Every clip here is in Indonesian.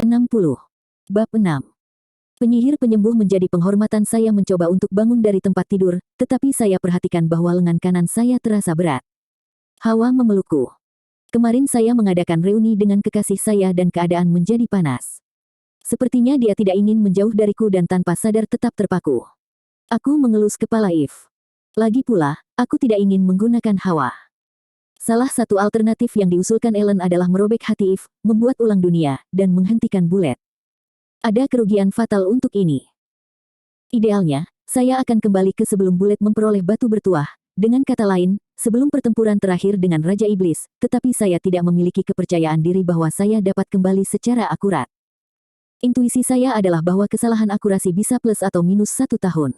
60. Bab 6. Penyihir penyembuh menjadi penghormatan saya mencoba untuk bangun dari tempat tidur, tetapi saya perhatikan bahwa lengan kanan saya terasa berat. Hawa memelukku. Kemarin saya mengadakan reuni dengan kekasih saya dan keadaan menjadi panas. Sepertinya dia tidak ingin menjauh dariku dan tanpa sadar tetap terpaku. Aku mengelus kepala Eve. Lagi pula, aku tidak ingin menggunakan Hawa. Salah satu alternatif yang diusulkan Ellen adalah merobek hati Eve, membuat ulang dunia, dan menghentikan Bullet. Ada kerugian fatal untuk ini. Idealnya, saya akan kembali ke sebelum Bullet memperoleh batu bertuah. Dengan kata lain, sebelum pertempuran terakhir dengan Raja Iblis, tetapi saya tidak memiliki kepercayaan diri bahwa saya dapat kembali secara akurat. Intuisi saya adalah bahwa kesalahan akurasi bisa plus atau minus 1 tahun.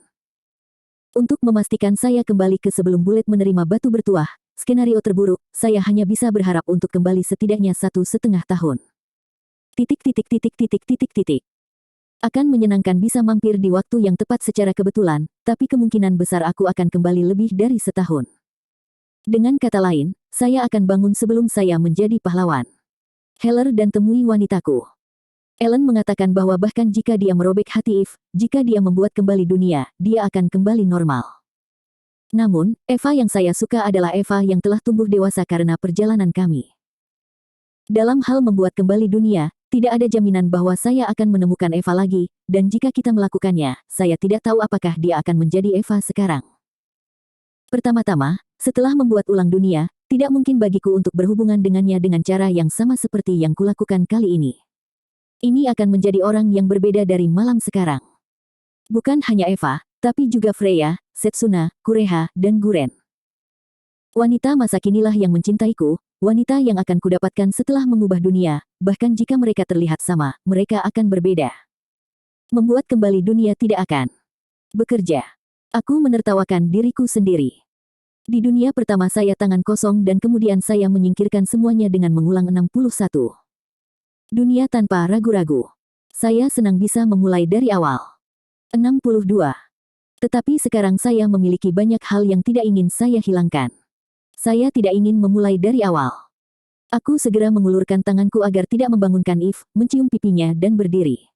Untuk memastikan saya kembali ke sebelum Bullet menerima batu bertuah, skenario terburuk, saya hanya bisa berharap untuk kembali setidaknya 1,5 tahun. Akan menyenangkan bisa mampir di waktu yang tepat secara kebetulan, tapi kemungkinan besar aku akan kembali lebih dari setahun. Dengan kata lain, saya akan bangun sebelum saya menjadi pahlawan. Heller dan temui wanitaku. Ellen mengatakan bahwa bahkan jika dia merobek hati Eve, jika dia membuat kembali dunia, dia akan kembali normal. Namun, Eva yang saya suka adalah Eva yang telah tumbuh dewasa karena perjalanan kami. Dalam hal membuat kembali dunia, tidak ada jaminan bahwa saya akan menemukan Eva lagi, dan jika kita melakukannya, saya tidak tahu apakah dia akan menjadi Eva sekarang. Pertama-tama, setelah membuat ulang dunia, tidak mungkin bagiku untuk berhubungan dengannya dengan cara yang sama seperti yang kulakukan kali ini. Ini akan menjadi orang yang berbeda dari malam sekarang. Bukan hanya Eva, tapi juga Freya, Setsuna, Kureha, dan Guren. Wanita masa kinilah yang mencintaiku, wanita yang akan kudapatkan setelah mengubah dunia, bahkan jika mereka terlihat sama, mereka akan berbeda. Membuat kembali dunia tidak akan bekerja. Aku menertawakan diriku sendiri. Di dunia pertama saya tangan kosong dan kemudian saya menyingkirkan semuanya dengan mengulang 61. Dunia tanpa ragu-ragu. Saya senang bisa memulai dari awal. 62. Tetapi sekarang saya memiliki banyak hal yang tidak ingin saya hilangkan. Saya tidak ingin memulai dari awal. Aku segera mengulurkan tanganku agar tidak membangunkan Eve, mencium pipinya dan berdiri.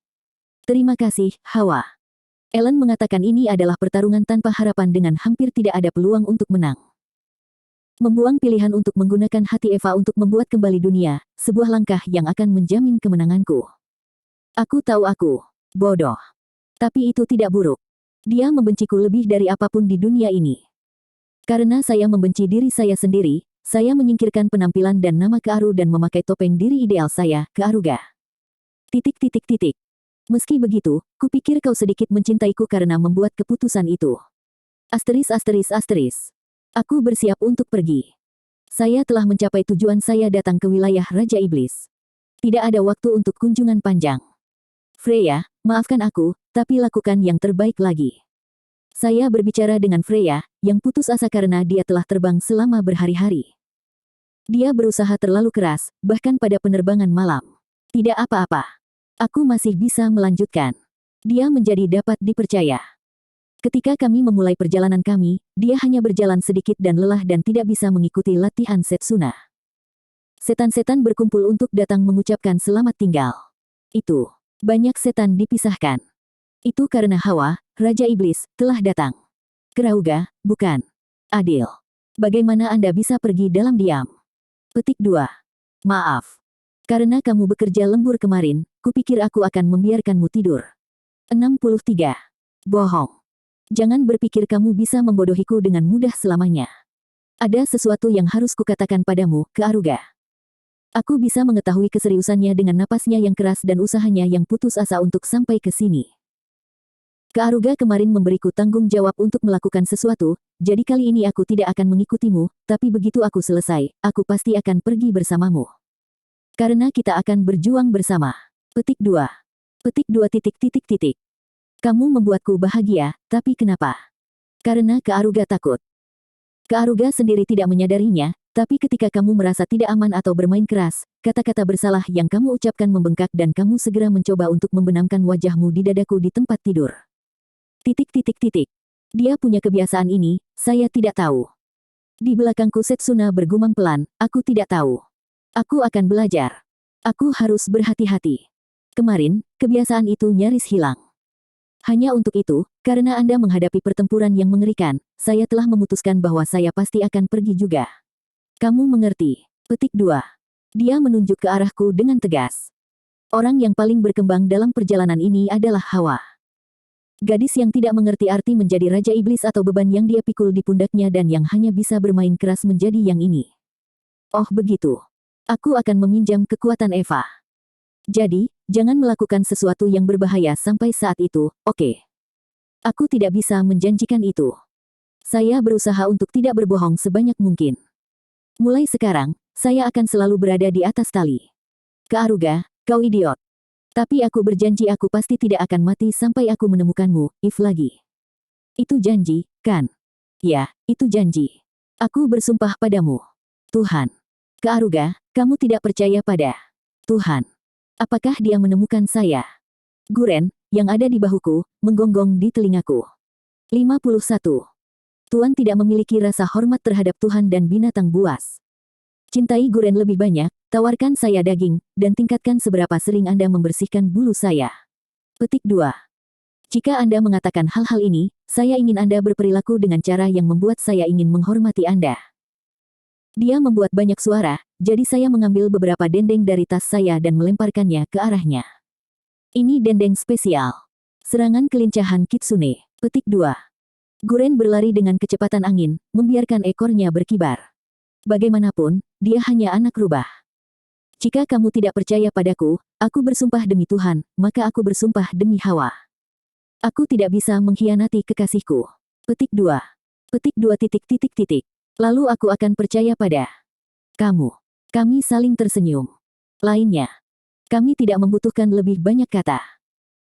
Terima kasih, Hawa. Ellen mengatakan ini adalah pertarungan tanpa harapan dengan hampir tidak ada peluang untuk menang. Membuang pilihan untuk menggunakan hati Eva untuk membuat kembali dunia, sebuah langkah yang akan menjamin kemenanganku. Aku tahu aku bodoh. Tapi itu tidak buruk. Dia membenciku lebih dari apapun di dunia ini. Karena saya membenci diri saya sendiri, saya menyingkirkan penampilan dan nama Kearu dan memakai topeng diri ideal saya, Kearuga. Meski begitu, kupikir kau sedikit mencintaiku karena membuat keputusan itu. Aku bersiap untuk pergi. Saya telah mencapai tujuan saya datang ke wilayah Raja Iblis. Tidak ada waktu untuk kunjungan panjang. Freya, maafkan aku, tapi lakukan yang terbaik lagi. Saya berbicara dengan Freya, yang putus asa karena dia telah terbang selama berhari-hari. Dia berusaha terlalu keras, bahkan pada penerbangan malam. Tidak apa-apa. Aku masih bisa melanjutkan. Dia menjadi dapat dipercaya. Ketika kami memulai perjalanan kami, dia hanya berjalan sedikit dan lelah dan tidak bisa mengikuti latihan Setsuna. Setan-setan berkumpul untuk datang mengucapkan selamat tinggal. Itu. Banyak setan dipisahkan. Itu karena Hawa, Raja Iblis, telah datang. Kearuga, bukan adil. Bagaimana Anda bisa pergi dalam diam? Petik 2. Maaf. Karena kamu bekerja lembur kemarin, kupikir aku akan membiarkanmu tidur. 63. Bohong. Jangan berpikir kamu bisa membodohiku dengan mudah selamanya. Ada sesuatu yang harus kukatakan padamu, Kearuga. Aku bisa mengetahui keseriusannya dengan napasnya yang keras dan usahanya yang putus asa untuk sampai ke sini. Kearuga kemarin memberiku tanggung jawab untuk melakukan sesuatu, jadi kali ini aku tidak akan mengikutimu, tapi begitu aku selesai, aku pasti akan pergi bersamamu. Karena kita akan berjuang bersama. Petik 2. Kamu membuatku bahagia, tapi kenapa? Karena Kearuga takut. Kearuga sendiri tidak menyadarinya, tapi ketika kamu merasa tidak aman atau bermain keras, kata-kata bersalah yang kamu ucapkan membengkak dan kamu segera mencoba untuk membenamkan wajahmu di dadaku di tempat tidur. Dia punya kebiasaan ini, saya tidak tahu. Di belakangku Setsuna bergumam pelan, aku tidak tahu. Aku akan belajar. Aku harus berhati-hati. Kemarin, kebiasaan itu nyaris hilang. Hanya untuk itu, karena Anda menghadapi pertempuran yang mengerikan, saya telah memutuskan bahwa saya pasti akan pergi juga. Kamu mengerti? Petik 2. Dia menunjuk ke arahku dengan tegas. Orang yang paling berkembang dalam perjalanan ini adalah Hawa. Gadis yang tidak mengerti arti menjadi Raja Iblis atau beban yang dia pikul di pundaknya dan yang hanya bisa bermain keras menjadi yang ini. Oh begitu. Aku akan meminjam kekuatan Eva. Jadi, jangan melakukan sesuatu yang berbahaya sampai saat itu, oke? Aku tidak bisa menjanjikan itu. Saya berusaha untuk tidak berbohong sebanyak mungkin. Mulai sekarang, saya akan selalu berada di atas tali. Kaaruga, kau idiot. Tapi aku berjanji aku pasti tidak akan mati sampai aku menemukanmu, If lagi. Itu janji, kan? Ya, itu janji. Aku bersumpah padamu. Tuhan. Kaaruga, kamu tidak percaya pada Tuhan. Apakah dia menemukan saya? Guren, yang ada di bahuku, menggonggong di telingaku. 51. Tuan tidak memiliki rasa hormat terhadap Tuhan dan binatang buas. Cintai Guren lebih banyak, tawarkan saya daging, dan tingkatkan seberapa sering Anda membersihkan bulu saya. Petik 2. Jika Anda mengatakan hal-hal ini, saya ingin Anda berperilaku dengan cara yang membuat saya ingin menghormati Anda. Dia membuat banyak suara, jadi saya mengambil beberapa dendeng dari tas saya dan melemparkannya ke arahnya. Ini dendeng spesial. Serangan kelincahan Kitsune. Petik 2. Guren berlari dengan kecepatan angin, membiarkan ekornya berkibar. Bagaimanapun, dia hanya anak rubah. Jika kamu tidak percaya padaku, aku bersumpah demi Tuhan, maka aku bersumpah demi Hawa. Aku tidak bisa mengkhianati kekasihku. Petik 2. Petik 2. Lalu aku akan percaya pada kamu. Kami saling tersenyum. Lainnya, kami tidak membutuhkan lebih banyak kata.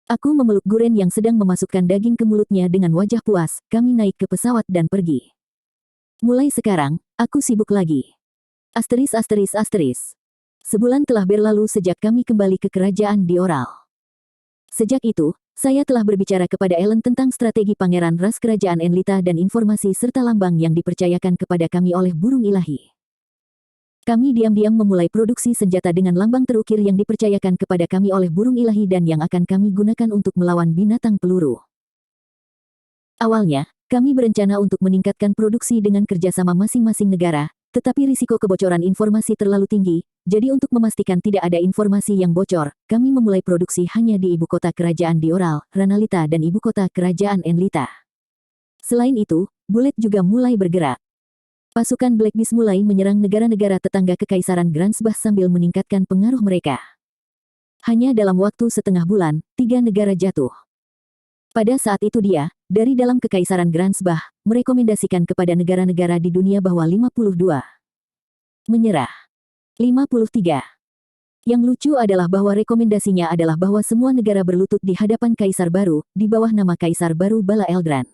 Aku memeluk Guren yang sedang memasukkan daging ke mulutnya dengan wajah puas, kami naik ke pesawat dan pergi. Mulai sekarang, aku sibuk lagi. Asteris. Sebulan telah berlalu sejak kami kembali ke kerajaan Dioral. Sejak itu, saya telah berbicara kepada Ellen tentang strategi pangeran ras kerajaan Enlita dan informasi serta lambang yang dipercayakan kepada kami oleh burung ilahi. Kami diam-diam memulai produksi senjata dengan lambang terukir yang dipercayakan kepada kami oleh burung ilahi dan yang akan kami gunakan untuk melawan binatang peluru. Awalnya, kami berencana untuk meningkatkan produksi dengan kerjasama masing-masing negara, tetapi risiko kebocoran informasi terlalu tinggi, jadi untuk memastikan tidak ada informasi yang bocor, kami memulai produksi hanya di ibu kota kerajaan Dioral, Ranalita dan ibu kota kerajaan Enlita. Selain itu, Bullet juga mulai bergerak. Pasukan Black Beast mulai menyerang negara-negara tetangga Kekaisaran Gransbah sambil meningkatkan pengaruh mereka. Hanya dalam waktu setengah bulan, 3 negara jatuh. Pada saat itu dia, dari dalam Kekaisaran Gransbah, merekomendasikan kepada negara-negara di dunia bahwa 52 menyerah. 53. Yang lucu adalah bahwa rekomendasinya adalah bahwa semua negara berlutut di hadapan Kaisar Baru, di bawah nama Kaisar Baru Bala Eldran.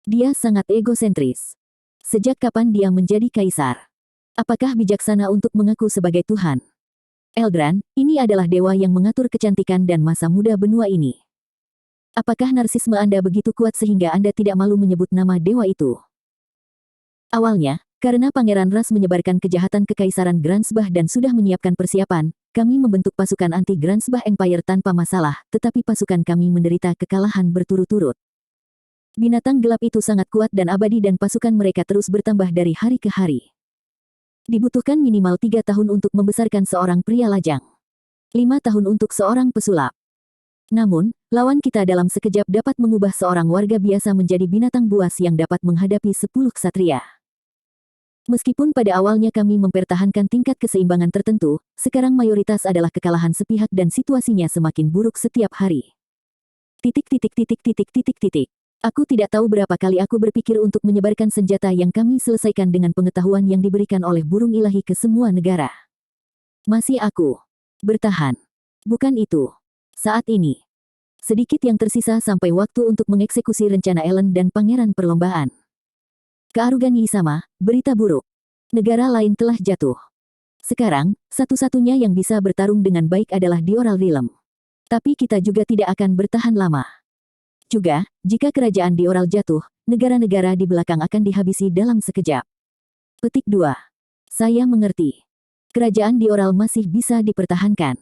Dia sangat egosentris. Sejak kapan dia menjadi kaisar? Apakah bijaksana untuk mengaku sebagai Tuhan? Eldran, ini adalah dewa yang mengatur kecantikan dan masa muda benua ini. Apakah narsisme Anda begitu kuat sehingga Anda tidak malu menyebut nama dewa itu? Awalnya, karena Pangeran Ras menyebarkan kejahatan Kekaisaran Gransbah dan sudah menyiapkan persiapan, kami membentuk pasukan anti Gransbah Empire tanpa masalah, tetapi pasukan kami menderita kekalahan berturut-turut. Binatang gelap itu sangat kuat dan abadi dan pasukan mereka terus bertambah dari hari ke hari. Dibutuhkan minimal 3 tahun untuk membesarkan seorang pria lajang. 5 tahun untuk seorang pesulap. Namun, lawan kita dalam sekejap dapat mengubah seorang warga biasa menjadi binatang buas yang dapat menghadapi 10 ksatria. Meskipun pada awalnya kami mempertahankan tingkat keseimbangan tertentu, sekarang mayoritas adalah kekalahan sepihak dan situasinya semakin buruk setiap hari. Aku tidak tahu berapa kali aku berpikir untuk menyebarkan senjata yang kami selesaikan dengan pengetahuan yang diberikan oleh burung ilahi ke semua negara. Masih aku bertahan. Bukan itu. Saat ini, sedikit yang tersisa sampai waktu untuk mengeksekusi rencana Ellen dan Pangeran Perlombaan. Kaarugan Yisama, berita buruk. Negara lain telah jatuh. Sekarang, satu-satunya yang bisa bertarung dengan baik adalah Dioral Realm. Tapi kita juga tidak akan bertahan lama. Juga, jika kerajaan Dioral jatuh, negara-negara di belakang akan dihabisi dalam sekejap. Petik 2. Saya mengerti. Kerajaan Dioral masih bisa dipertahankan.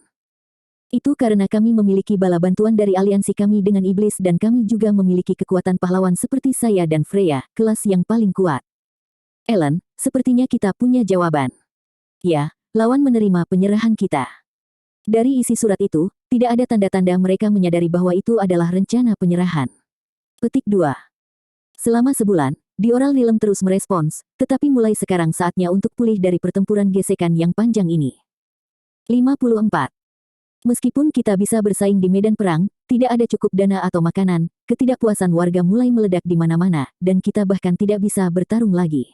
Itu karena kami memiliki bala bantuan dari aliansi kami dengan iblis dan kami juga memiliki kekuatan pahlawan seperti saya dan Freya, kelas yang paling kuat. Ellen, sepertinya kita punya jawaban. Ya, lawan menerima penyerahan kita. Dari isi surat itu, tidak ada tanda-tanda mereka menyadari bahwa itu adalah rencana penyerahan. Petik 2. Selama sebulan, The Oral Realm terus merespons, tetapi mulai sekarang saatnya untuk pulih dari pertempuran gesekan yang panjang ini. 54. Meskipun kita bisa bersaing di medan perang, tidak ada cukup dana atau makanan, ketidakpuasan warga mulai meledak di mana-mana, dan kita bahkan tidak bisa bertarung lagi.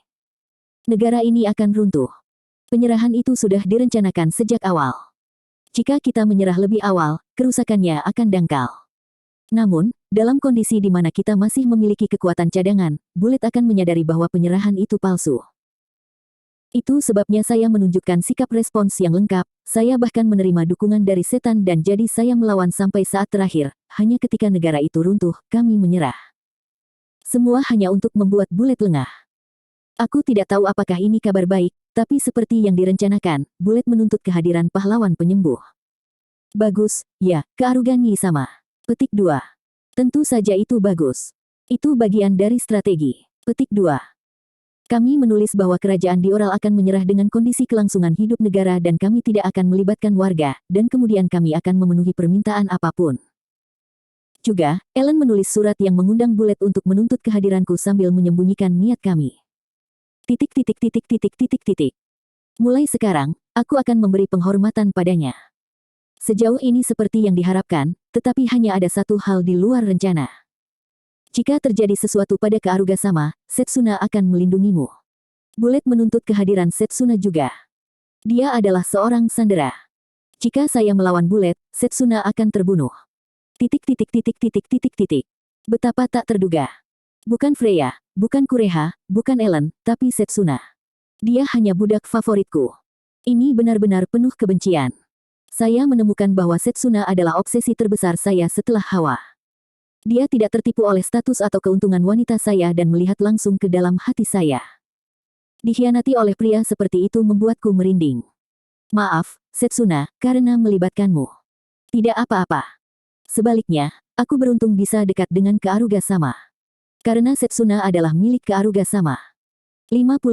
Negara ini akan runtuh. Penyerahan itu sudah direncanakan sejak awal. Jika kita menyerah lebih awal, kerusakannya akan dangkal. Namun, dalam kondisi di mana kita masih memiliki kekuatan cadangan, Bullet akan menyadari bahwa penyerahan itu palsu. Itu sebabnya saya menunjukkan sikap respons yang lengkap, saya bahkan menerima dukungan dari setan dan jadi saya melawan sampai saat terakhir, hanya ketika negara itu runtuh, kami menyerah. Semua hanya untuk membuat Bullet lengah. Aku tidak tahu apakah ini kabar baik, tapi seperti yang direncanakan, Bullet menuntut kehadiran pahlawan penyembuh. Bagus, ya, kearugan Yi sama. Petik 2. Tentu saja itu bagus. Itu bagian dari strategi. Petik 2. Kami menulis bahwa kerajaan di Oral akan menyerah dengan kondisi kelangsungan hidup negara dan kami tidak akan melibatkan warga, dan kemudian kami akan memenuhi permintaan apapun. Juga, Ellen menulis surat yang mengundang Bullet untuk menuntut kehadiranku sambil menyembunyikan niat kami. Titik. Mulai sekarang, aku akan memberi penghormatan padanya. Sejauh ini seperti yang diharapkan, tetapi hanya ada satu hal di luar rencana. Jika terjadi sesuatu pada Kearuga sama, Setsuna akan melindungimu. Bullet menuntut kehadiran Setsuna juga. Dia adalah seorang sandera. Jika saya melawan Bullet, Setsuna akan terbunuh. Titik. Betapa tak terduga. Bukan Freya, bukan Kureha, bukan Ellen, tapi Setsuna. Dia hanya budak favoritku. Ini benar-benar penuh kebencian. Saya menemukan bahwa Setsuna adalah obsesi terbesar saya setelah Hawa. Dia tidak tertipu oleh status atau keuntungan wanita saya dan melihat langsung ke dalam hati saya. Dikhianati oleh pria seperti itu membuatku merinding. Maaf, Setsuna, karena melibatkanmu. Tidak apa-apa. Sebaliknya, aku beruntung bisa dekat dengan Kearuga sama. Karena Setsuna adalah milik Kearuga sama. 55.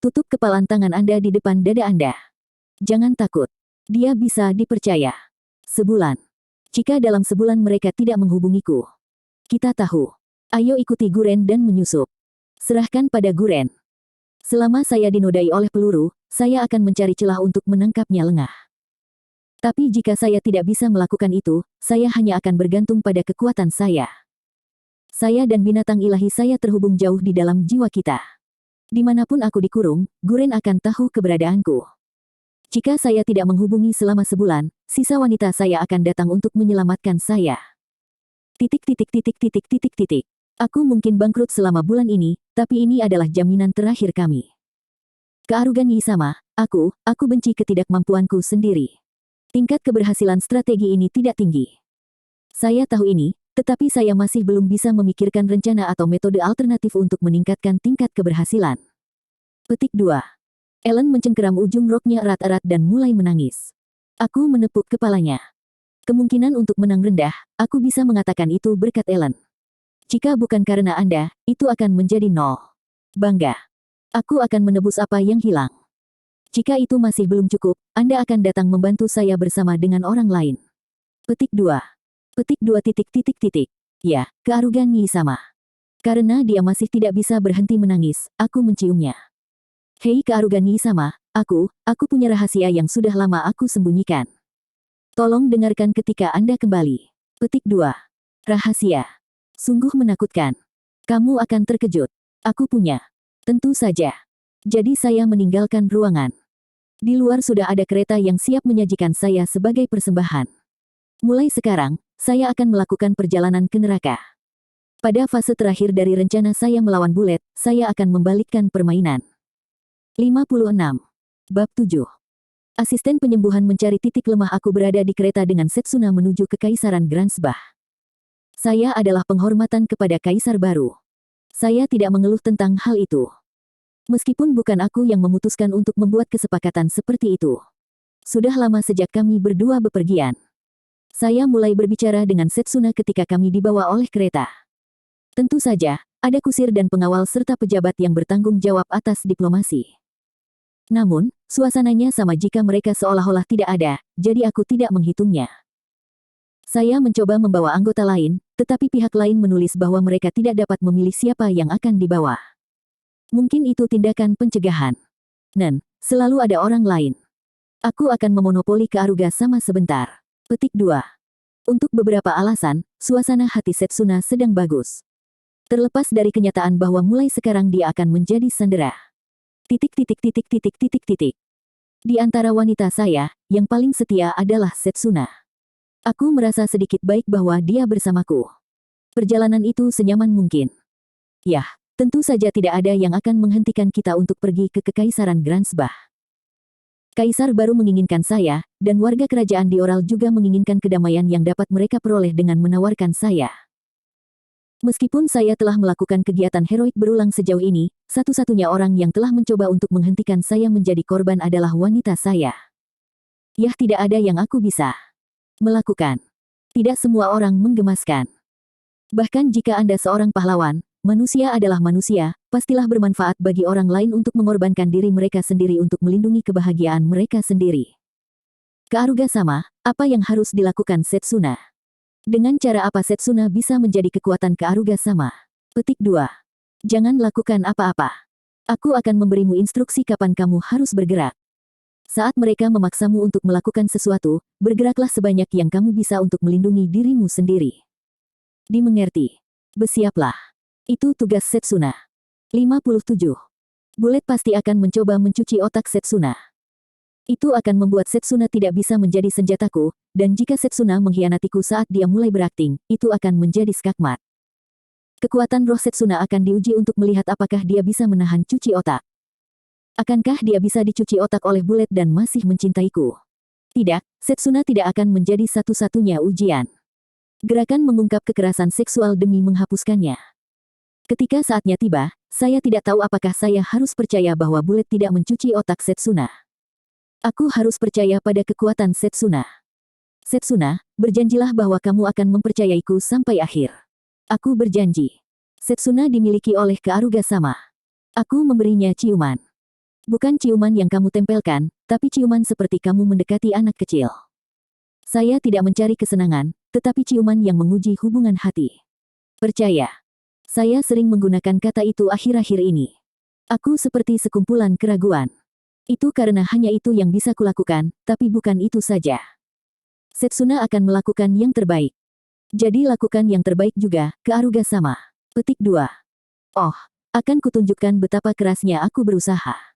Tutup kepalan tangan Anda di depan dada Anda. Jangan takut. Dia bisa dipercaya. Sebulan. Jika dalam sebulan mereka tidak menghubungiku, kita tahu. Ayo ikuti Guren dan menyusup. Serahkan pada Guren. Selama saya dinodai oleh peluru, saya akan mencari celah untuk menangkapnya lengah. Tapi jika saya tidak bisa melakukan itu, saya hanya akan bergantung pada kekuatan saya. Saya dan binatang ilahi saya terhubung jauh di dalam jiwa kita. Dimanapun aku dikurung, Guren akan tahu keberadaanku. Jika saya tidak menghubungi selama sebulan, sisa wanita saya akan datang untuk menyelamatkan saya. Titik. Aku mungkin bangkrut selama bulan ini, tapi ini adalah jaminan terakhir kami. Kearugan Yi sama, aku benci ketidakmampuanku sendiri. Tingkat keberhasilan strategi ini tidak tinggi. Saya tahu ini, tetapi saya masih belum bisa memikirkan rencana atau metode alternatif untuk meningkatkan tingkat keberhasilan. Petik 2. Ellen mencengkeram ujung roknya erat-erat dan mulai menangis. Aku menepuk kepalanya. Kemungkinan untuk menang rendah, aku bisa mengatakan itu berkat Ellen. Jika bukan karena Anda, itu akan menjadi 0. Bangga. Aku akan menebus apa yang hilang. Jika itu masih belum cukup, Anda akan datang membantu saya bersama dengan orang lain. Petik 2. Petik 2. Ya, kearugan Yi sama. Karena dia masih tidak bisa berhenti menangis, aku menciumnya. Hei kearugan Yi sama, aku punya rahasia yang sudah lama aku sembunyikan. Tolong dengarkan ketika Anda kembali. Petik 2. Rahasia. Sungguh menakutkan. Kamu akan terkejut. Aku punya. Tentu saja. Jadi saya meninggalkan ruangan. Di luar sudah ada kereta yang siap menyajikan saya sebagai persembahan. Mulai sekarang, saya akan melakukan perjalanan ke neraka. Pada fase terakhir dari rencana saya melawan Bullet, saya akan membalikkan permainan. 56. Bab 7. Asisten penyembuhan mencari titik lemah. Aku berada di kereta dengan Setsuna menuju ke Kaisaran Gransbach. Saya adalah penghormatan kepada Kaisar baru. Saya tidak mengeluh tentang hal itu. Meskipun bukan aku yang memutuskan untuk membuat kesepakatan seperti itu. Sudah lama sejak kami berdua bepergian. Saya mulai berbicara dengan Setsuna ketika kami dibawa oleh kereta. Tentu saja, ada kusir dan pengawal serta pejabat yang bertanggung jawab atas diplomasi. Namun, suasananya sama jika mereka seolah-olah tidak ada, jadi aku tidak menghitungnya. Saya mencoba membawa anggota lain, tetapi pihak lain menulis bahwa mereka tidak dapat memilih siapa yang akan dibawa. Mungkin itu tindakan pencegahan. Dan, selalu ada orang lain. Aku akan memonopoli Kearuga sama sebentar. Petik 2. Untuk beberapa alasan, suasana hati Setsuna sedang bagus. Terlepas dari kenyataan bahwa mulai sekarang dia akan menjadi sandera. Di antara wanita saya, yang paling setia adalah Setsuna. Aku merasa sedikit baik bahwa dia bersamaku. Perjalanan itu senyaman mungkin. Yah, tentu saja tidak ada yang akan menghentikan kita untuk pergi ke Kekaisaran Gransbach. Kaisar baru menginginkan saya, dan warga kerajaan Dioral juga menginginkan kedamaian yang dapat mereka peroleh dengan menawarkan saya. Meskipun saya telah melakukan kegiatan heroik berulang sejauh ini, satu-satunya orang yang telah mencoba untuk menghentikan saya menjadi korban adalah wanita saya. Yah, tidak ada yang aku bisa melakukan. Tidak semua orang menggemaskan. Bahkan jika Anda seorang pahlawan, manusia adalah manusia, pastilah bermanfaat bagi orang lain untuk mengorbankan diri mereka sendiri untuk melindungi kebahagiaan mereka sendiri. Kearuga sama, apa yang harus dilakukan Setsuna? Dengan cara apa Setsuna bisa menjadi kekuatan Kearuga sama? Petik 2. Jangan lakukan apa-apa. Aku akan memberimu instruksi kapan kamu harus bergerak. Saat mereka memaksamu untuk melakukan sesuatu, bergeraklah sebanyak yang kamu bisa untuk melindungi dirimu sendiri. Dimengerti. Bersiaplah. Itu tugas Setsuna. 57. Bullet pasti akan mencoba mencuci otak Setsuna. Itu akan membuat Setsuna tidak bisa menjadi senjataku, dan jika Setsuna mengkhianatiku saat dia mulai berakting, itu akan menjadi skakmat. Kekuatan roh Setsuna akan diuji untuk melihat apakah dia bisa menahan cuci otak. Akankah dia bisa dicuci otak oleh Bullet dan masih mencintaiku? Tidak, Setsuna tidak akan menjadi satu-satunya ujian. Gerakan mengungkap kekerasan seksual demi menghapuskannya. Ketika saatnya tiba, saya tidak tahu apakah saya harus percaya bahwa Bullet tidak mencuci otak Setsuna. Aku harus percaya pada kekuatan Setsuna. Setsuna, berjanjilah bahwa kamu akan mempercayaiku sampai akhir. Aku berjanji. Setsuna dimiliki oleh Kearuga sama. Aku memberinya ciuman. Bukan ciuman yang kamu tempelkan, tapi ciuman seperti kamu mendekati anak kecil. Saya tidak mencari kesenangan, tetapi ciuman yang menguji hubungan hati. Percaya. Saya sering menggunakan kata itu akhir-akhir ini. Aku seperti sekumpulan keraguan. Itu karena hanya itu yang bisa kulakukan, tapi bukan itu saja. Setsuna akan melakukan yang terbaik. Jadi lakukan yang terbaik juga, Kearuga sama. Petik 2. Oh, akan kutunjukkan betapa kerasnya aku berusaha.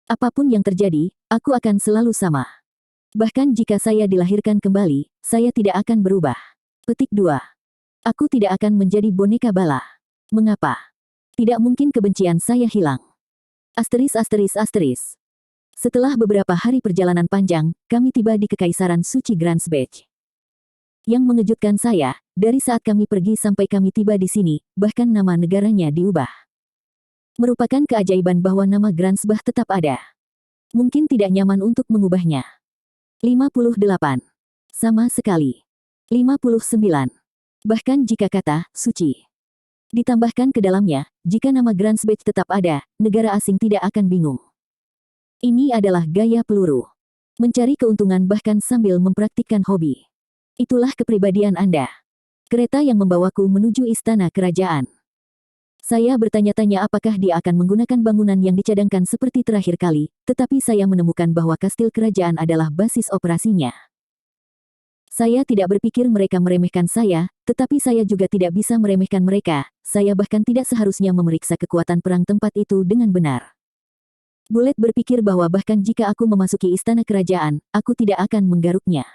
Apapun yang terjadi, aku akan selalu sama. Bahkan jika saya dilahirkan kembali, saya tidak akan berubah. Petik 2. Aku tidak akan menjadi boneka bala. Mengapa? Tidak mungkin kebencian saya hilang. Asteris. Setelah beberapa hari perjalanan panjang, kami tiba di Kekaisaran Suci Gransbach. Yang mengejutkan saya, dari saat kami pergi sampai kami tiba di sini, bahkan nama negaranya diubah. Merupakan keajaiban bahwa nama Gransbach tetap ada. Mungkin tidak nyaman untuk mengubahnya. 58. Sama sekali. 59. Bahkan jika kata suci ditambahkan ke dalamnya, jika nama Gransbach tetap ada, negara asing tidak akan bingung. Ini adalah gaya peluru. Mencari keuntungan bahkan sambil mempraktikkan hobi. Itulah kepribadian Anda. Kereta yang membawaku menuju istana kerajaan. Saya bertanya-tanya apakah dia akan menggunakan bangunan yang dicadangkan seperti terakhir kali, tetapi saya menemukan bahwa kastil kerajaan adalah basis operasinya. Saya tidak berpikir mereka meremehkan saya, tetapi saya juga tidak bisa meremehkan mereka. Saya bahkan tidak seharusnya memeriksa kekuatan perang tempat itu dengan benar. Bullet berpikir bahwa bahkan jika aku memasuki istana kerajaan, aku tidak akan menggaruknya.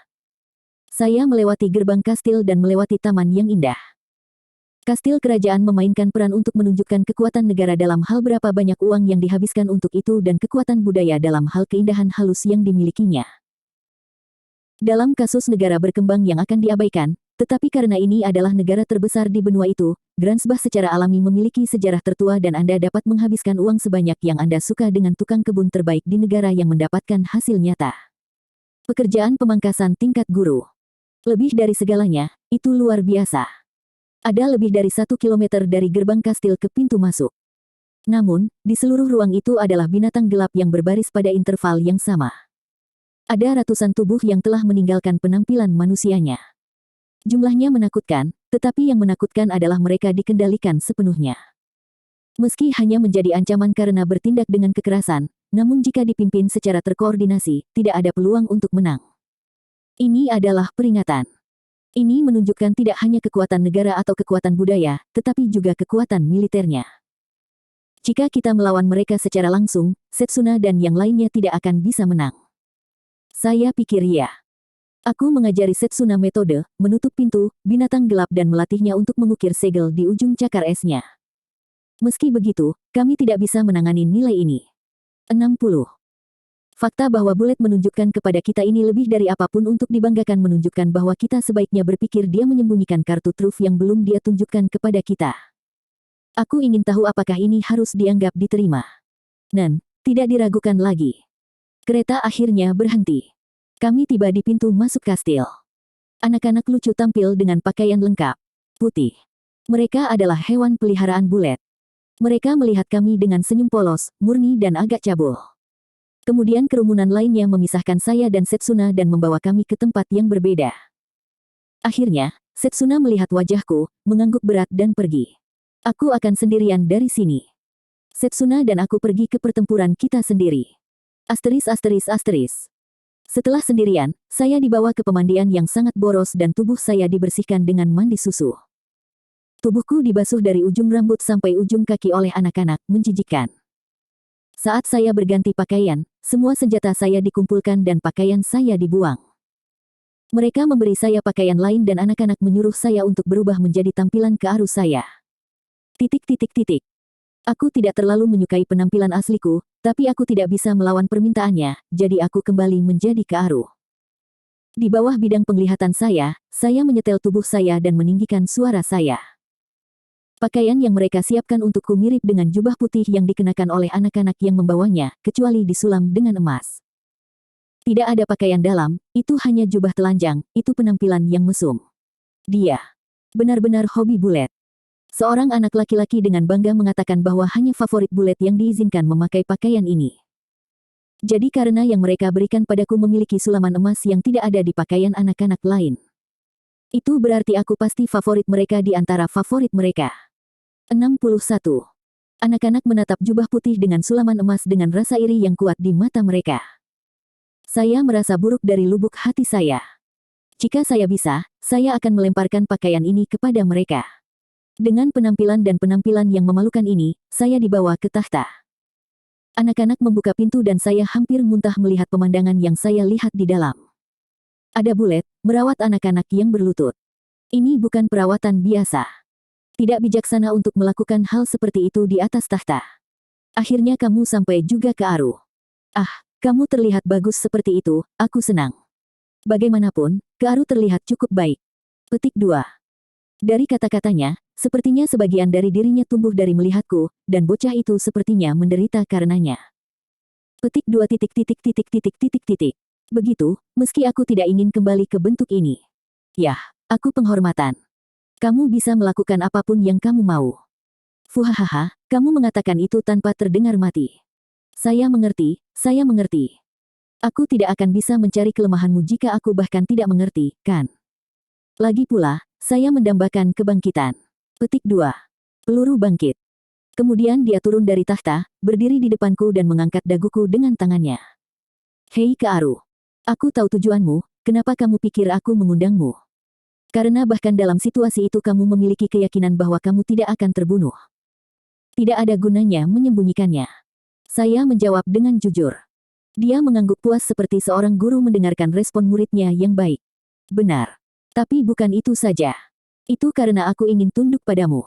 Saya melewati gerbang kastil dan melewati taman yang indah. Kastil kerajaan memainkan peran untuk menunjukkan kekuatan negara dalam hal berapa banyak uang yang dihabiskan untuk itu dan kekuatan budaya dalam hal keindahan halus yang dimilikinya. Dalam kasus negara berkembang yang akan diabaikan, tetapi karena ini adalah negara terbesar di benua itu, Gransbach secara alami memiliki sejarah tertua dan Anda dapat menghabiskan uang sebanyak yang Anda suka dengan tukang kebun terbaik di negara yang mendapatkan hasil nyata. Pekerjaan pemangkasan tingkat guru. Lebih dari segalanya, itu luar biasa. Ada lebih dari 1 kilometer dari gerbang kastil ke pintu masuk. Namun, di seluruh ruang itu adalah binatang gelap yang berbaris pada interval yang sama. Ada ratusan tubuh yang telah meninggalkan penampilan manusianya. Jumlahnya menakutkan, tetapi yang menakutkan adalah mereka dikendalikan sepenuhnya. Meski hanya menjadi ancaman karena bertindak dengan kekerasan, namun jika dipimpin secara terkoordinasi, tidak ada peluang untuk menang. Ini adalah peringatan. Ini menunjukkan tidak hanya kekuatan negara atau kekuatan budaya, tetapi juga kekuatan militernya. Jika kita melawan mereka secara langsung, Setsuna dan yang lainnya tidak akan bisa menang. Saya pikir ya. Aku mengajari Setsuna metode, menutup pintu, binatang gelap dan melatihnya untuk mengukir segel di ujung cakar esnya. Meski begitu, kami tidak bisa menangani nilai ini. 60. Fakta bahwa bulet menunjukkan kepada kita ini lebih dari apapun untuk dibanggakan menunjukkan bahwa kita sebaiknya berpikir dia menyembunyikan kartu truf yang belum dia tunjukkan kepada kita. Aku ingin tahu apakah ini harus dianggap diterima. Dan, tidak diragukan lagi. Kereta akhirnya berhenti. Kami tiba di pintu masuk kastil. Anak-anak lucu tampil dengan pakaian lengkap. Putih. Mereka adalah hewan peliharaan bulet. Mereka melihat kami dengan senyum polos, murni dan agak cabul. Kemudian kerumunan lainnya memisahkan saya dan Setsuna dan membawa kami ke tempat yang berbeda. Akhirnya, Setsuna melihat wajahku, mengangguk berat dan pergi. Aku akan sendirian dari sini. Setsuna dan aku pergi ke pertempuran kita sendiri. Asteris. Setelah sendirian, saya dibawa ke pemandian yang sangat boros dan tubuh saya dibersihkan dengan mandi susu. Tubuhku dibasuh dari ujung rambut sampai ujung kaki oleh anak-anak, menjijikkan. Saat saya berganti pakaian, semua senjata saya dikumpulkan dan pakaian saya dibuang. Mereka memberi saya pakaian lain dan anak-anak menyuruh saya untuk berubah menjadi tampilan kearu saya. Aku tidak terlalu menyukai penampilan asliku, tapi aku tidak bisa melawan permintaannya, jadi aku kembali menjadi kearu. Di bawah bidang penglihatan saya menyetel tubuh saya dan meninggikan suara saya. Pakaian yang mereka siapkan untukku mirip dengan jubah putih yang dikenakan oleh anak-anak yang membawanya, kecuali disulam dengan emas. Tidak ada pakaian dalam, itu hanya jubah telanjang, itu penampilan yang mesum. Dia benar-benar hobi bulet. Seorang anak laki-laki dengan bangga mengatakan bahwa hanya favorit bulet yang diizinkan memakai pakaian ini. Jadi karena yang mereka berikan padaku memiliki sulaman emas yang tidak ada di pakaian anak-anak lain. Itu berarti aku pasti favorit mereka di antara favorit mereka. 61. Anak-anak menatap jubah putih dengan sulaman emas dengan rasa iri yang kuat di mata mereka. Saya merasa buruk dari lubuk hati saya. Jika saya bisa, saya akan melemparkan pakaian ini kepada mereka. Dengan penampilan dan penampilan yang memalukan ini, saya dibawa ke tahta. Anak-anak membuka pintu dan saya hampir muntah melihat pemandangan yang saya lihat di dalam. Ada bulet, merawat anak-anak yang berlutut. Ini bukan perawatan biasa. Tidak bijaksana untuk melakukan hal seperti itu di atas tahta. Akhirnya kamu sampai juga ke Aru. Ah, kamu terlihat bagus seperti itu, aku senang. Bagaimanapun, ke Aru terlihat cukup baik. Petik 2. Dari kata-katanya, sepertinya sebagian dari dirinya tumbuh dari melihatku, dan bocah itu sepertinya menderita karenanya. Petik 2. Begitu, meski aku tidak ingin kembali ke bentuk ini. Yah, aku penghormatan. Kamu bisa melakukan apapun yang kamu mau. Fuhahaha, kamu mengatakan itu tanpa terdengar mati. Saya mengerti. Aku tidak akan bisa mencari kelemahanmu jika aku bahkan tidak mengerti, kan? Lagi pula, saya mendambakan kebangkitan. Petik 2. Peluru bangkit. Kemudian dia turun dari tahta, berdiri di depanku dan mengangkat daguku dengan tangannya. Hei Kearu. Aku tahu tujuanmu, kenapa kamu pikir aku mengundangmu? Karena bahkan dalam situasi itu kamu memiliki keyakinan bahwa kamu tidak akan terbunuh. Tidak ada gunanya menyembunyikannya. Saya menjawab dengan jujur. Dia mengangguk puas seperti seorang guru mendengarkan respon muridnya yang baik. Benar. Tapi bukan itu saja. Itu karena aku ingin tunduk padamu.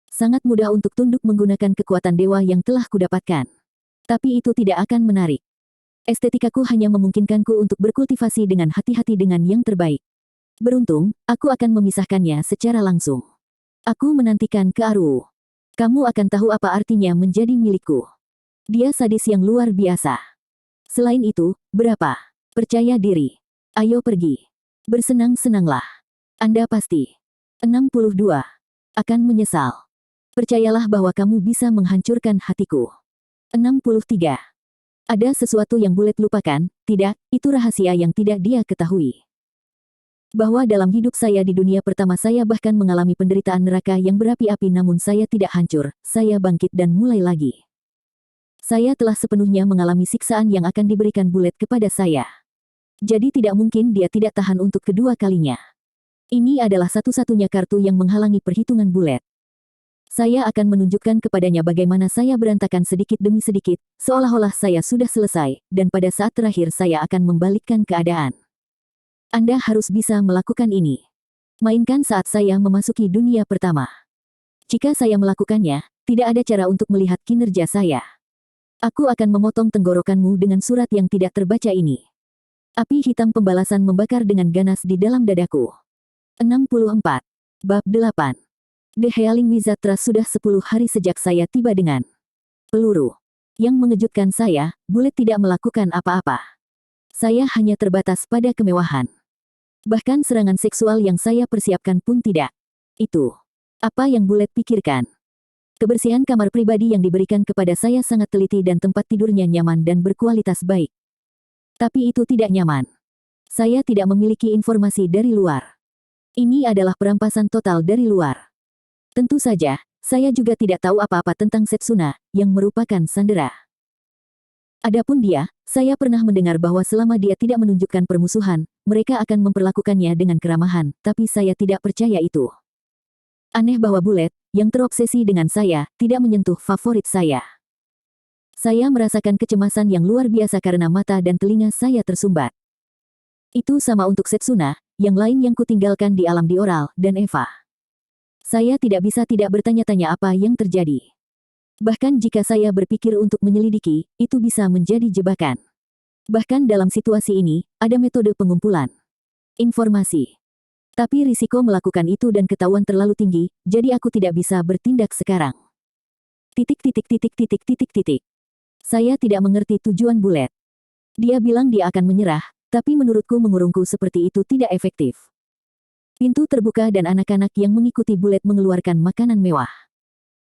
Sangat mudah untuk tunduk menggunakan kekuatan dewa yang telah kudapatkan. Tapi itu tidak akan menarik. Estetikaku hanya memungkinkanku untuk berkultivasi dengan hati-hati dengan yang terbaik. Beruntung, aku akan memisahkannya secara langsung. Aku menantikan Kearu. Kamu akan tahu apa artinya menjadi milikku. Dia sadis yang luar biasa. Selain itu, berapa Percaya diri. Ayo pergi. Bersenang-senanglah. Anda pasti 62 akan menyesal. Percayalah bahwa kamu bisa menghancurkan hatiku. 63. Ada sesuatu yang Bulet lupakan, tidak, itu rahasia yang tidak dia ketahui. Bahwa dalam hidup saya di dunia pertama saya bahkan mengalami penderitaan neraka yang berapi-api namun saya tidak hancur, saya bangkit dan mulai lagi. Saya telah sepenuhnya mengalami siksaan yang akan diberikan Bulet kepada saya. Jadi tidak mungkin dia tidak tahan untuk kedua kalinya. Ini adalah satu-satunya kartu yang menghalangi perhitungan Bulet. Saya akan menunjukkan kepadanya bagaimana saya berantakan sedikit demi sedikit, seolah-olah saya sudah selesai, dan pada saat terakhir saya akan membalikkan keadaan. Anda harus bisa melakukan ini. Mainkan saat saya memasuki dunia pertama. Jika saya melakukannya, tidak ada cara untuk melihat kinerja saya. Aku akan memotong tenggorokanmu dengan surat yang tidak terbaca ini. Api hitam pembalasan membakar dengan ganas di dalam dadaku. 64. Bab 8. The Healing Wizard Trust sudah 10 hari sejak saya tiba dengan peluru. Yang mengejutkan saya, Bulet tidak melakukan apa-apa. Saya hanya terbatas pada kemewahan. Bahkan serangan seksual yang saya persiapkan pun tidak. Itu apa yang Bulet pikirkan. Kebersihan kamar pribadi yang diberikan kepada saya sangat teliti dan tempat tidurnya nyaman dan berkualitas baik. Tapi itu tidak nyaman. Saya tidak memiliki informasi dari luar. Ini adalah perampasan total dari luar. Tentu saja, saya juga tidak tahu apa-apa tentang Setsuna, yang merupakan Sandera. Adapun dia, saya pernah mendengar bahwa selama dia tidak menunjukkan permusuhan, mereka akan memperlakukannya dengan keramahan, tapi saya tidak percaya itu. Aneh bahwa Bulet, yang terobsesi dengan saya, tidak menyentuh favorit saya. Saya merasakan kecemasan yang luar biasa karena mata dan telinga saya tersumbat. Itu sama untuk Setsuna, yang lain yang kutinggalkan di alam di Oral, dan Eva. Saya tidak bisa tidak bertanya-tanya apa yang terjadi. Bahkan jika saya berpikir untuk menyelidiki, itu bisa menjadi jebakan. Bahkan dalam situasi ini, ada metode pengumpulan informasi. Tapi risiko melakukan itu dan ketahuan terlalu tinggi, jadi aku tidak bisa bertindak sekarang. Saya tidak mengerti tujuan Bulet. Dia bilang dia akan menyerah, tapi menurutku mengurungku seperti itu tidak efektif. Pintu terbuka dan anak-anak yang mengikuti Bulet mengeluarkan makanan mewah.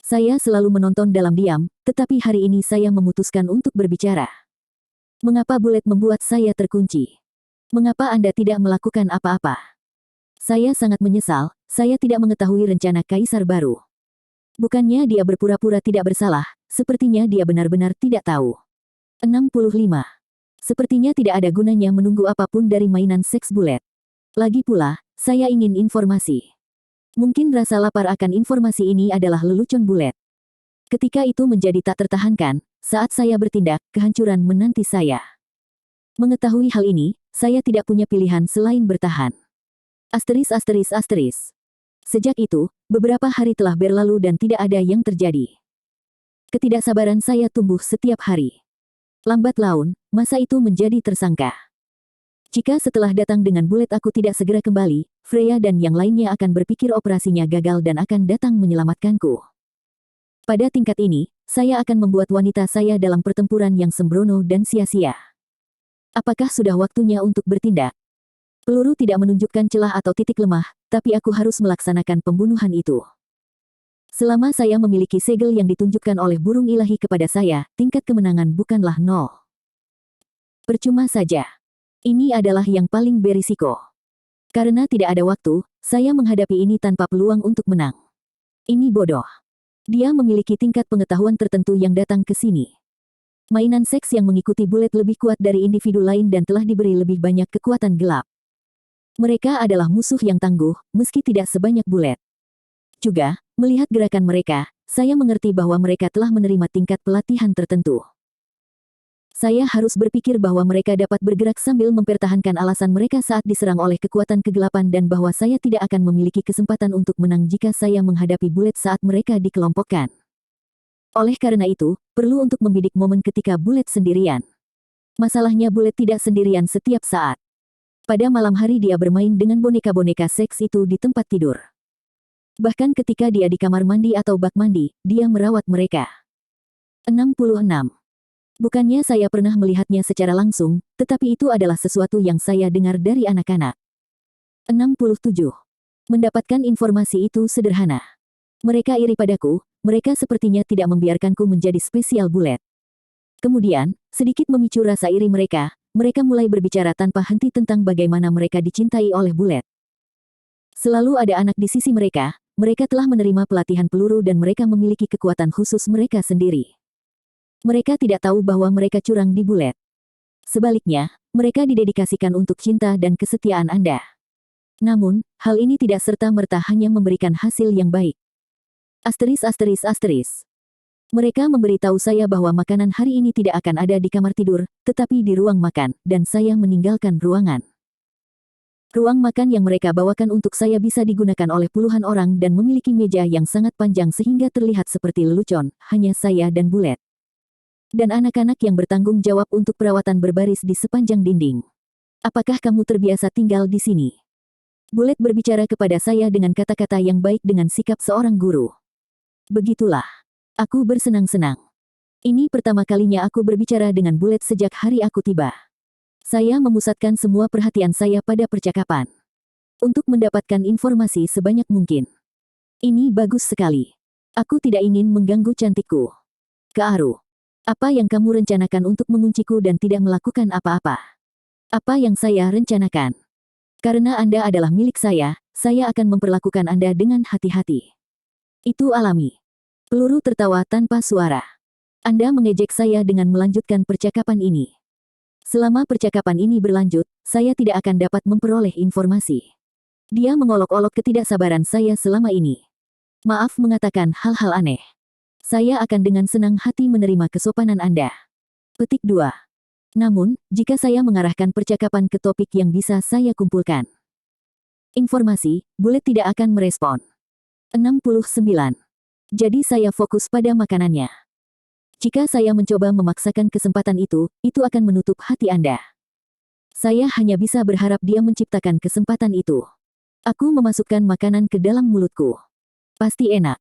Saya selalu menonton dalam diam, tetapi hari ini saya memutuskan untuk berbicara. Mengapa Bulet membuat saya terkunci? Mengapa Anda tidak melakukan apa-apa? Saya sangat menyesal, saya tidak mengetahui rencana Kaisar baru. Bukannya dia berpura-pura tidak bersalah, sepertinya dia benar-benar tidak tahu. 65. Sepertinya tidak ada gunanya menunggu apapun dari mainan seks Bulet. Lagi pula, saya ingin informasi. Mungkin rasa lapar akan informasi ini adalah lelucon Bulet. Ketika itu menjadi tak tertahankan, saat saya bertindak, kehancuran menanti saya. Mengetahui hal ini, saya tidak punya pilihan selain bertahan. Sejak itu, beberapa hari telah berlalu dan tidak ada yang terjadi. Ketidaksabaran saya tumbuh setiap hari. Lambat laun, masa itu menjadi tersangka. Jika setelah datang dengan Bulet aku tidak segera kembali, Freya dan yang lainnya akan berpikir operasinya gagal dan akan datang menyelamatkanku. Pada tingkat ini, saya akan membuat wanita saya dalam pertempuran yang sembrono dan sia-sia. Apakah sudah waktunya untuk bertindak? Peluru tidak menunjukkan celah atau titik lemah, tapi aku harus melaksanakan pembunuhan itu. Selama saya memiliki segel yang ditunjukkan oleh burung ilahi kepada saya, tingkat kemenangan bukanlah 0. Percuma saja. Ini adalah yang paling berisiko. Karena tidak ada waktu, saya menghadapi ini tanpa peluang untuk menang. Ini bodoh. Dia memiliki tingkat pengetahuan tertentu yang datang ke sini. Mainan seks yang mengikuti Bulet lebih kuat dari individu lain dan telah diberi lebih banyak kekuatan gelap. Mereka adalah musuh yang tangguh, meski tidak sebanyak Bulet. Juga, melihat gerakan mereka, saya mengerti bahwa mereka telah menerima tingkat pelatihan tertentu. Saya harus berpikir bahwa mereka dapat bergerak sambil mempertahankan alasan mereka saat diserang oleh kekuatan kegelapan dan bahwa saya tidak akan memiliki kesempatan untuk menang jika saya menghadapi Bulet saat mereka dikelompokkan. Oleh karena itu, perlu untuk membidik momen ketika Bulet sendirian. Masalahnya Bulet tidak sendirian setiap saat. Pada malam hari dia bermain dengan boneka-boneka seks itu di tempat tidur. Bahkan ketika dia di kamar mandi atau bak mandi, dia merawat mereka. 66. Bukannya saya pernah melihatnya secara langsung, tetapi itu adalah sesuatu yang saya dengar dari anak-anak. 67. Mendapatkan informasi itu sederhana. Mereka iri padaku, mereka sepertinya tidak membiarkanku menjadi spesial bulet. Kemudian, sedikit memicu rasa iri mereka mulai berbicara tanpa henti tentang bagaimana mereka dicintai oleh bulet. Selalu ada anak di sisi mereka telah menerima pelatihan peluru dan mereka memiliki kekuatan khusus mereka sendiri. Mereka tidak tahu bahwa mereka curang di bulet. Sebaliknya, mereka didedikasikan untuk cinta dan kesetiaan Anda. Namun, hal ini tidak serta-merta hanya memberikan hasil yang baik. *****. Mereka memberitahu saya bahwa makanan hari ini tidak akan ada di kamar tidur, tetapi di ruang makan, dan saya meninggalkan ruangan. Ruang makan yang mereka bawakan untuk saya bisa digunakan oleh puluhan orang dan memiliki meja yang sangat panjang sehingga terlihat seperti lelucon, hanya saya dan bulet. Dan anak-anak yang bertanggung jawab untuk perawatan berbaris di sepanjang dinding. Apakah kamu terbiasa tinggal di sini? Bulet berbicara kepada saya dengan kata-kata yang baik dengan sikap seorang guru. Begitulah. Aku bersenang-senang. Ini pertama kalinya aku berbicara dengan bulet sejak hari aku tiba. Saya memusatkan semua perhatian saya pada percakapan. Untuk mendapatkan informasi sebanyak mungkin. Ini bagus sekali. Aku tidak ingin mengganggu cantikku. Kearu. Apa yang kamu rencanakan untuk mengunciku dan tidak melakukan apa-apa? Apa yang saya rencanakan? Karena Anda adalah milik saya akan memperlakukan Anda dengan hati-hati. Itu alami. Peluru tertawa tanpa suara. Anda mengejek saya dengan melanjutkan percakapan ini. Selama percakapan ini berlanjut, saya tidak akan dapat memperoleh informasi. Dia mengolok-olok ketidaksabaran saya selama ini. Maaf mengatakan hal-hal aneh. Saya akan dengan senang hati menerima kesopanan Anda. Petik 2. Namun, jika saya mengarahkan percakapan ke topik yang bisa saya kumpulkan. Informasi, bulet tidak akan merespon. 69. Jadi saya fokus pada makanannya. Jika saya mencoba memaksakan kesempatan itu akan menutup hati Anda. Saya hanya bisa berharap dia menciptakan kesempatan itu. Aku memasukkan makanan ke dalam mulutku. Pasti enak.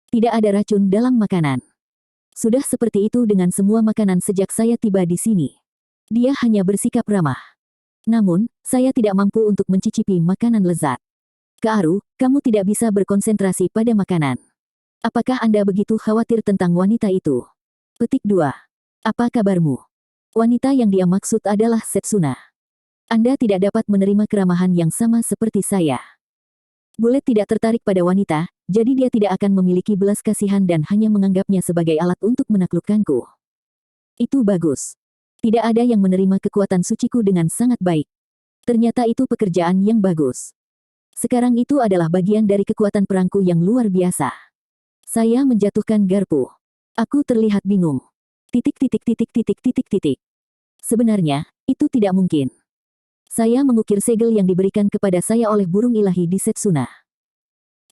Tidak ada racun dalam makanan. Sudah seperti itu dengan semua makanan sejak saya tiba di sini. Dia hanya bersikap ramah. Namun, saya tidak mampu untuk mencicipi makanan lezat. Kearu, kamu tidak bisa berkonsentrasi pada makanan. Apakah Anda begitu khawatir tentang wanita itu? Petik 2. Apa kabarmu? Wanita yang dia maksud adalah Setsuna. Anda tidak dapat menerima keramahan yang sama seperti saya. Bulet tidak tertarik pada wanita, jadi dia tidak akan memiliki belas kasihan dan hanya menganggapnya sebagai alat untuk menaklukkanku. Itu bagus. Tidak ada yang menerima kekuatan suciku dengan sangat baik. Ternyata itu pekerjaan yang bagus. Sekarang itu adalah bagian dari kekuatan perangku yang luar biasa. Saya menjatuhkan garpu. Aku terlihat bingung. Sebenarnya, itu tidak mungkin. Saya mengukir segel yang diberikan kepada saya oleh burung ilahi di Setsuna.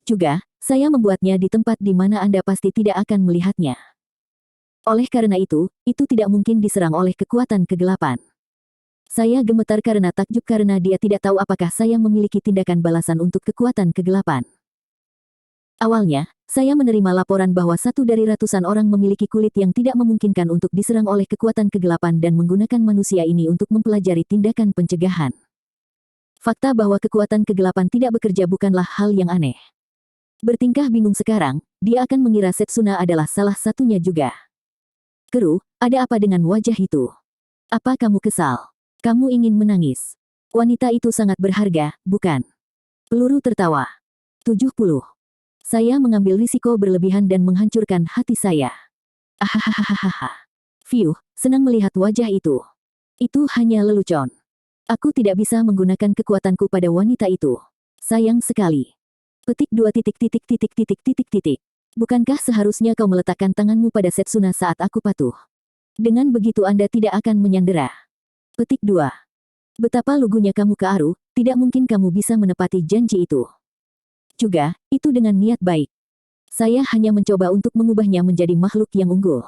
Juga, saya membuatnya di tempat di mana Anda pasti tidak akan melihatnya. Oleh karena itu tidak mungkin diserang oleh kekuatan kegelapan. Saya gemetar karena takjub karena dia tidak tahu apakah saya memiliki tindakan balasan untuk kekuatan kegelapan. Awalnya, saya menerima laporan bahwa satu dari ratusan orang memiliki kulit yang tidak memungkinkan untuk diserang oleh kekuatan kegelapan dan menggunakan manusia ini untuk mempelajari tindakan pencegahan. Fakta bahwa kekuatan kegelapan tidak bekerja bukanlah hal yang aneh. Bertingkah bingung sekarang, dia akan mengira Setsuna adalah salah satunya juga. Keru, ada apa dengan wajah itu? Apa kamu kesal? Kamu ingin menangis? Wanita itu sangat berharga, bukan? Peluru tertawa. 70. Saya mengambil risiko berlebihan dan menghancurkan hati saya. Ahahaha. Fiuh, senang melihat wajah itu. Itu hanya lelucon. Aku tidak bisa menggunakan kekuatanku pada wanita itu. Sayang sekali. Petik 2. Bukankah seharusnya kau meletakkan tanganmu pada Setsuna saat aku patuh? Dengan begitu Anda tidak akan menyandera. Petik 2. Betapa lugunya kamu Kearu, tidak mungkin kamu bisa menepati janji itu. Juga, itu dengan niat baik. Saya hanya mencoba untuk mengubahnya menjadi makhluk yang unggul.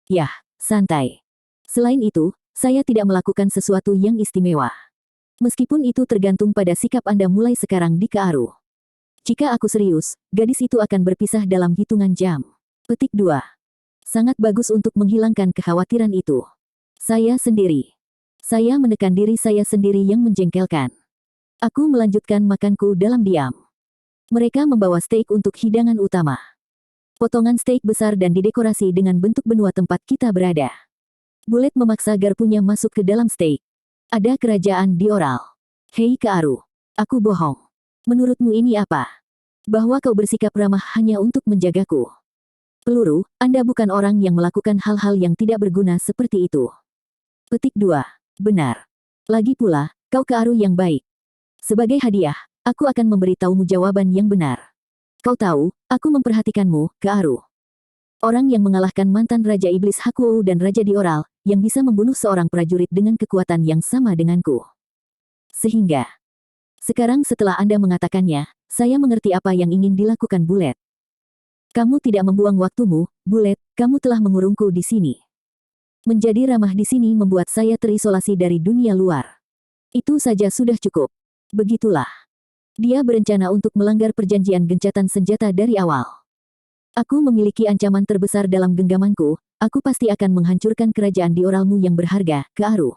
Yah, santai. Selain itu, saya tidak melakukan sesuatu yang istimewa. Meskipun itu tergantung pada sikap Anda mulai sekarang di Kearu. Jika aku serius, gadis itu akan berpisah dalam hitungan jam. Petik 2. Sangat bagus untuk menghilangkan kekhawatiran itu. Saya sendiri. Saya menekan diri saya sendiri yang menjengkelkan. Aku melanjutkan makanku dalam diam. Mereka membawa steak untuk hidangan utama. Potongan steak besar dan didekorasi dengan bentuk benua tempat kita berada. Bullet memaksa garpunya masuk ke dalam steak. Ada kerajaan di oral. Hei Kearu. Aku bohong. Menurutmu ini apa? Bahwa kau bersikap ramah hanya untuk menjagaku. Peluru, Anda bukan orang yang melakukan hal-hal yang tidak berguna seperti itu. Petik 2. Benar. Lagi pula, kau Kearu yang baik. Sebagai hadiah, aku akan memberitahumu jawaban yang benar. Kau tahu, aku memperhatikanmu, Kearu. Orang yang mengalahkan mantan Raja Iblis Hakuo dan Raja di Oral, yang bisa membunuh seorang prajurit dengan kekuatan yang sama denganku. Sehingga, sekarang setelah Anda mengatakannya, saya mengerti apa yang ingin dilakukan Bullet. Kamu tidak membuang waktumu, Bullet, kamu telah mengurungku di sini. Menjadi ramah di sini membuat saya terisolasi dari dunia luar. Itu saja sudah cukup. Begitulah. Dia berencana untuk melanggar perjanjian gencatan senjata dari awal. Aku memiliki ancaman terbesar dalam genggamanku, aku pasti akan menghancurkan kerajaan di oralmu yang berharga, Kearu.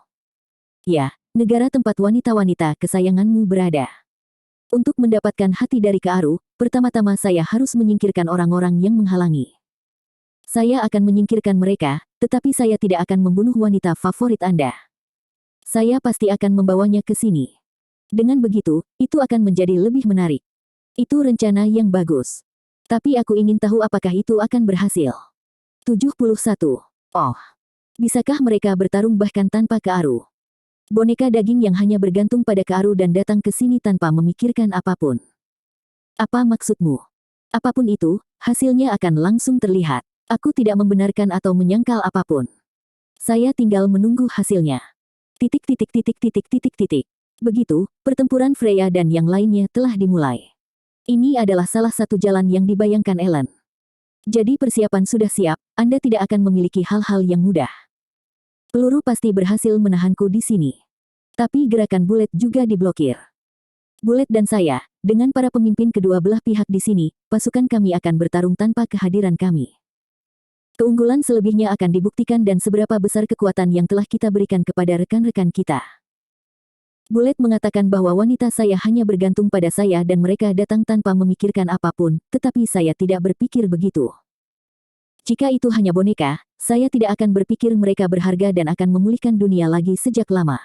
Ya, negara tempat wanita-wanita kesayanganmu berada. Untuk mendapatkan hati dari Kearu, pertama-tama saya harus menyingkirkan orang-orang yang menghalangi. Saya akan menyingkirkan mereka, tetapi saya tidak akan membunuh wanita favorit Anda. Saya pasti akan membawanya ke sini. Dengan begitu, itu akan menjadi lebih menarik. Itu rencana yang bagus. Tapi aku ingin tahu apakah itu akan berhasil. 71. Oh. Bisakah mereka bertarung bahkan tanpa Kearu? Boneka daging yang hanya bergantung pada Kearu dan datang ke sini tanpa memikirkan apapun. Apa maksudmu? Apapun itu, hasilnya akan langsung terlihat. Aku tidak membenarkan atau menyangkal apapun. Saya tinggal menunggu hasilnya. Titik. Begitu, pertempuran Freya dan yang lainnya telah dimulai. Ini adalah salah satu jalan yang dibayangkan Ellen. Jadi persiapan sudah siap, Anda tidak akan memiliki hal-hal yang mudah. Peluru pasti berhasil menahanku di sini. Tapi gerakan Bullet juga diblokir. Bullet dan saya, dengan para pemimpin kedua belah pihak di sini, pasukan kami akan bertarung tanpa kehadiran kami. Keunggulan selebihnya akan dibuktikan dan seberapa besar kekuatan yang telah kita berikan kepada rekan-rekan kita. Bullet mengatakan bahwa wanita saya hanya bergantung pada saya dan mereka datang tanpa memikirkan apapun, tetapi saya tidak berpikir begitu. Jika itu hanya boneka, saya tidak akan berpikir mereka berharga dan akan memulihkan dunia lagi sejak lama.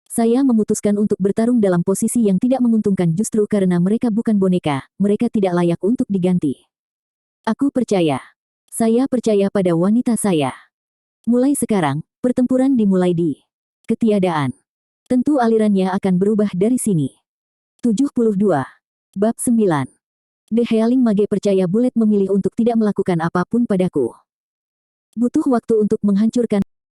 Saya memutuskan untuk bertarung dalam posisi yang tidak menguntungkan justru karena mereka bukan boneka, mereka tidak layak untuk diganti. Aku percaya. Saya percaya pada wanita saya. Mulai sekarang, pertempuran dimulai di ketiadaan. Tentu alirannya akan berubah dari sini. 72. Bab 9. The Healing Mage percaya Bullet memilih untuk tidak melakukan apapun padaku. Butuh waktu untuk menghancurkan